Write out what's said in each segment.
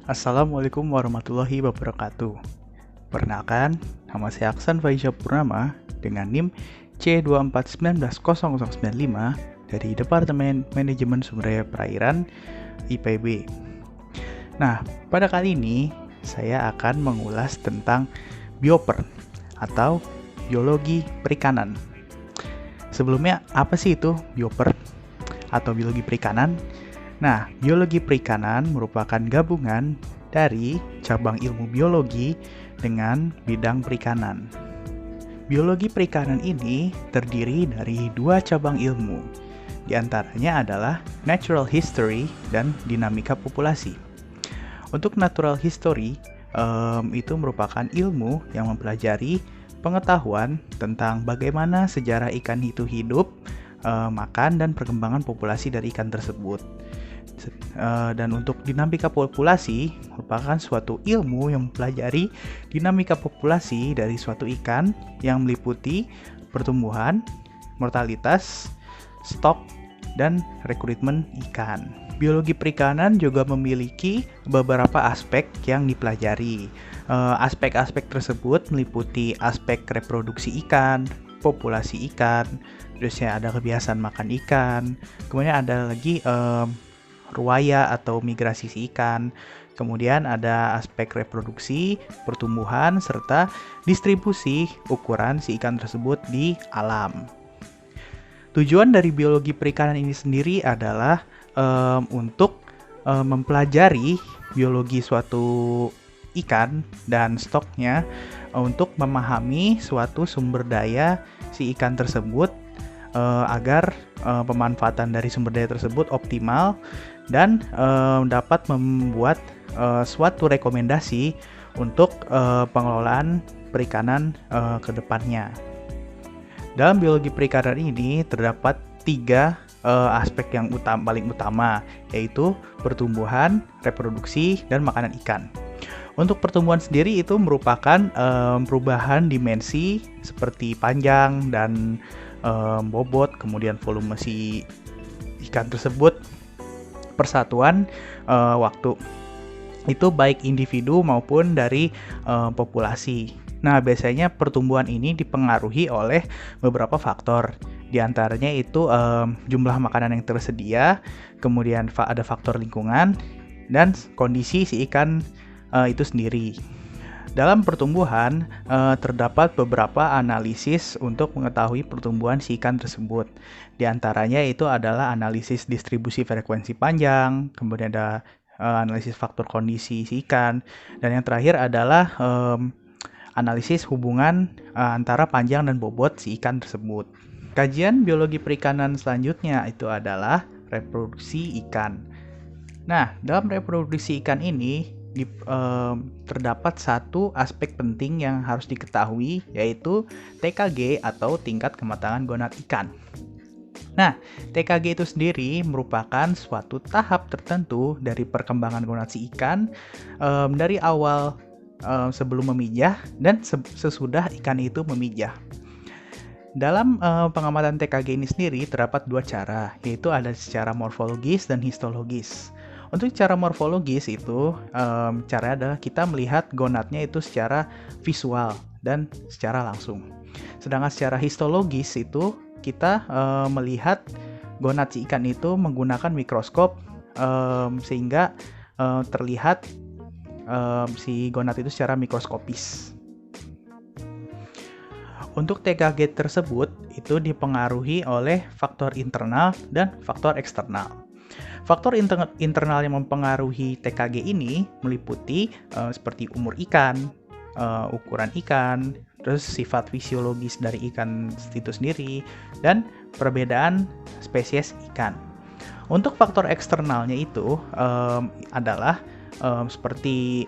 Assalamualaikum warahmatullahi wabarakatuh. Perkenalkan, nama saya Aksan Faizal Purnama dengan NIM C2499095 dari Departemen Manajemen Sumber Daya Perairan IPB. Nah, pada kali ini saya akan mengulas tentang bioper atau biologi perikanan. Sebelumnya, apa sih itu bioper atau biologi perikanan? Nah, biologi perikanan merupakan gabungan dari cabang ilmu biologi dengan bidang perikanan. Biologi perikanan ini terdiri dari dua cabang ilmu. Di antaranya adalah natural history dan dinamika populasi. Untuk natural history, itu merupakan ilmu yang mempelajari pengetahuan tentang bagaimana sejarah ikan itu hidup, makan, dan perkembangan populasi dari ikan tersebut. Dan untuk dinamika populasi merupakan suatu ilmu yang mempelajari dinamika populasi dari suatu ikan yang meliputi pertumbuhan, mortalitas, stok, dan rekrutmen ikan. Biologi perikanan juga memiliki beberapa aspek yang dipelajari. Aspek-aspek tersebut meliputi aspek reproduksi ikan, populasi ikan, terusnya ada kebiasaan makan ikan, kemudian ada lagi ruaya atau migrasi si ikan. Kemudian ada aspek reproduksi, pertumbuhan, serta distribusi ukuran si ikan tersebut di alam. Tujuan dari biologi perikanan ini sendiri adalah untuk mempelajari biologi suatu ikan dan stoknya untuk memahami suatu sumber daya si ikan tersebut agar pemanfaatan dari sumber daya tersebut optimal dan dapat membuat suatu rekomendasi untuk pengelolaan perikanan ke depannya. Dalam biologi perikanan ini terdapat tiga aspek yang paling utama, yaitu pertumbuhan, reproduksi, dan makanan ikan. Untuk pertumbuhan sendiri itu merupakan perubahan dimensi seperti panjang dan bobot, kemudian volume si ikan tersebut, persatuan waktu. Itu baik individu maupun dari populasi. Nah, biasanya pertumbuhan ini dipengaruhi oleh beberapa faktor. Di antaranya itu jumlah makanan yang tersedia, kemudian ada faktor lingkungan, dan kondisi si ikan itu sendiri. Dalam pertumbuhan, terdapat beberapa analisis untuk mengetahui pertumbuhan si ikan tersebut. Di antaranya itu adalah analisis distribusi frekuensi panjang, kemudian ada analisis faktor kondisi si ikan, dan yang terakhir adalah analisis hubungan antara panjang dan bobot si ikan tersebut. Kajian biologi perikanan selanjutnya itu adalah reproduksi ikan. Nah, dalam reproduksi ikan ini terdapat satu aspek penting yang harus diketahui, yaitu TKG atau tingkat kematangan gonad ikan. Nah, TKG itu sendiri merupakan suatu tahap tertentu dari perkembangan gonad si ikan dari awal sebelum memijah dan sesudah ikan itu memijah. Dalam pengamatan TKG ini sendiri terdapat dua cara, yaitu ada secara morfologis dan histologis. Untuk cara morfologis itu, cara adalah kita melihat gonadnya itu secara visual dan secara langsung. Sedangkan secara histologis itu, kita melihat gonad si ikan itu menggunakan mikroskop sehingga terlihat si gonad itu secara mikroskopis. Untuk TKG tersebut, itu dipengaruhi oleh faktor internal dan faktor eksternal. Faktor internal yang mempengaruhi TKG ini meliputi seperti umur ikan, ukuran ikan, terus sifat fisiologis dari ikan itu sendiri, dan perbedaan spesies ikan. Untuk faktor eksternalnya itu adalah seperti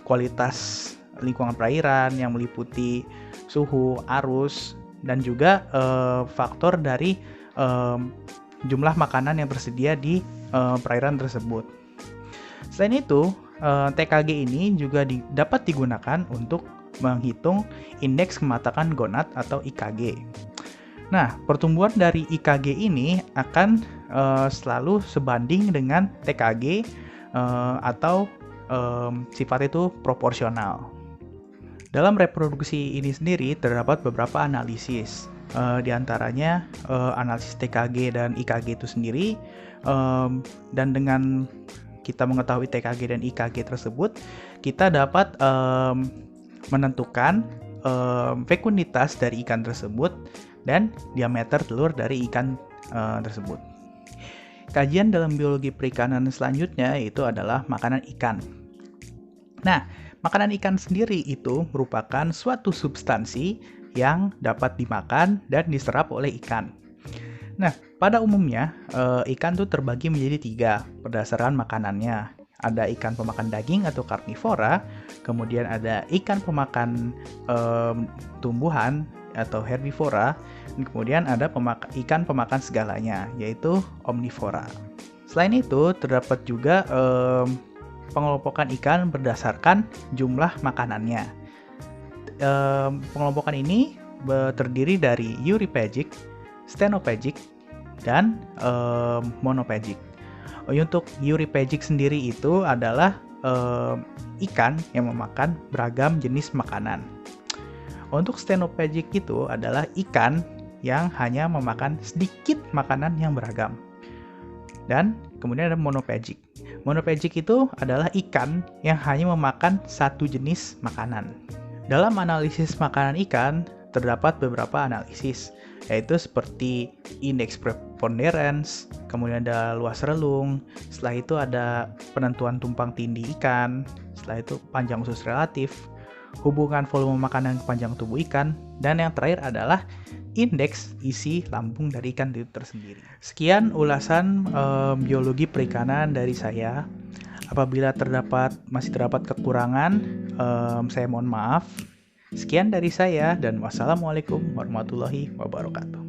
kualitas lingkungan perairan yang meliputi suhu, arus, dan juga faktor dari jumlah makanan yang tersedia di perairan tersebut. Selain itu, TKG ini juga dapat digunakan untuk menghitung indeks kematangan gonad atau IKG. Nah, pertumbuhan dari IKG ini akan selalu sebanding dengan TKG atau sifatnya itu proporsional. Dalam reproduksi ini sendiri terdapat beberapa analisis, di antaranya analisis TKG dan IKG itu sendiri, dan dengan kita mengetahui TKG dan IKG tersebut, kita dapat menentukan fekunditas dari ikan tersebut dan diameter telur dari ikan tersebut. Kajian dalam biologi perikanan selanjutnya itu adalah makanan ikan. Nah, makanan ikan sendiri itu merupakan suatu substansi yang dapat dimakan dan diserap oleh ikan. Nah, pada umumnya ikan tuh terbagi menjadi 3 berdasarkan makanannya. Ada ikan pemakan daging atau karnivora, kemudian ada ikan pemakan tumbuhan atau herbivora, dan kemudian ada ikan pemakan segalanya, yaitu omnivora. Selain itu, terdapat juga pengelompokan ikan berdasarkan jumlah makanannya. Pengelompokan ini terdiri dari Euryphagic, Stenopagic, dan Monopagic. Untuk Euryphagic sendiri itu adalah ikan yang memakan beragam jenis makanan. Untuk Stenopagic itu adalah ikan yang hanya memakan sedikit makanan yang beragam. Dan kemudian ada Monopagic. Monopagic itu adalah ikan yang hanya memakan satu jenis makanan. Dalam analisis makanan ikan, terdapat beberapa analisis, yaitu seperti indeks preponderance, kemudian ada luas relung, setelah itu ada penentuan tumpang tindih ikan, setelah itu panjang usus relatif, hubungan volume makanan ke panjang tubuh ikan, dan yang terakhir adalah indeks isi lambung dari ikan itu tersendiri. Sekian ulasan biologi perikanan dari saya. Apabila masih terdapat kekurangan, saya mohon maaf. Sekian dari saya dan wassalamualaikum warahmatullahi wabarakatuh.